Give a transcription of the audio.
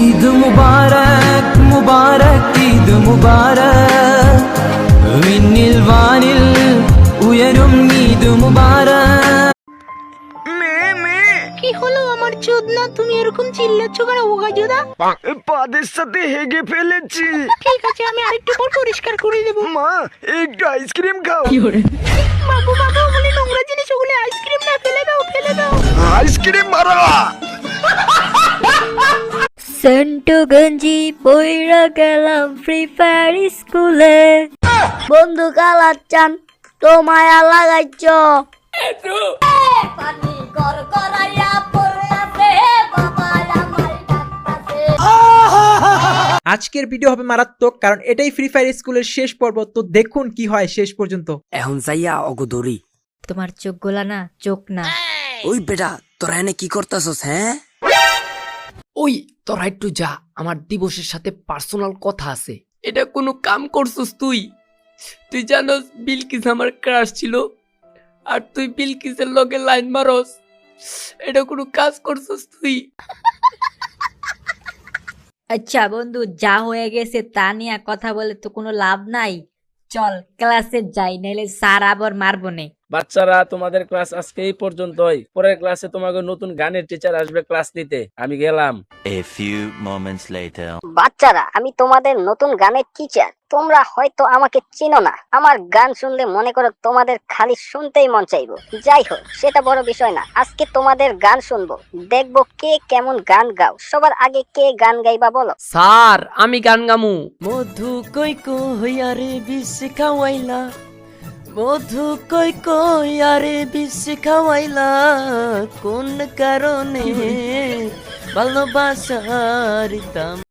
ঈদ মুবারক মুবারক ঈদ মুবারক വിണ്ണിൽ വാനിൽ ഉയരും ঈদ মুবারক। কি হলো আমার চোদনা, তুমি এরকম চিল্লাচ্ছ কেন ওগাজোদা? পাদের সাথে হেগে ফেলেছি। ঠিক আছে, আমি আরেকটু পর পরিষ্কার করে দেবো। মা একটু আইসক্রিম খাও। বাবু বাবু, ওগুলি নোংরা জিনিস, ওগুলি আইসক্রিম না, ফেলে দাও ফেলে দাও। আইসক্রিম মারা। সেন্টু গঞ্জি পইরা গেলাম ফ্রি ফায়ার স্কুলে, বন্ধু কালাচ্চান তো মায়া লাগাইছ। আজকের ভিডিও হবে মারাত্মক, কারণ এটাই ফ্রি ফায়ার স্কুলের শেষ পর্ব। তো দেখুন কি হয় শেষ পর্যন্ত। এখন যাইয়া অগদরি তোমার চোখ গোলা না, চোখ না। ওই বেটা, তোরা এনে কি করতাছস? হ্যাঁ, ওই তোরা একটু যা, আমার দিবসের সাথে পার্সোনাল কথা আছে। এটা কোনো কাম করছস তুই? তুই জানোস বিলকিস আমার ক্রাশ ছিল, আর তুই বিলকিসের লগে লাইন মারস? এটা কোনো কাজ করছস তুই? আচ্ছা বন্ধু, যা হয়ে গেছে তা নিয়ে কথা বলে তো কোনো লাভ নাই। চল ক্লাসে যাই, নাইলে স্যার আবার মারবো নে। বাচ্চারা, তোমাদের ক্লাস আজকে এই পর্যন্তই। পরের ক্লাসে তোমাকে নতুন গানের টিচার আসবে ক্লাস নিতে। আমি গেলাম। A few moments later. বাচ্চারা, আমি তোমাদের নতুন গানের টিচার। তোমরা হয়তো আমাকে চিনো না। আমার গান শুনলে মনে করো তোমাদের খালি শুনতেই মন চাইবো। যাই হোক, সেটা বড় বিষয় না। আজকে তোমাদের গান শুনবো, দেখবো কে কেমন গান গাও। সবার আগে কে গান গাইবা বলো? স্যার, আমি গান গামু। মধু কই কই আরে বিষ খাওয়াইলা, মধু কই কই আরে বিষ খাওয়াইলা, কোন কারণে ভালোবাসার দাম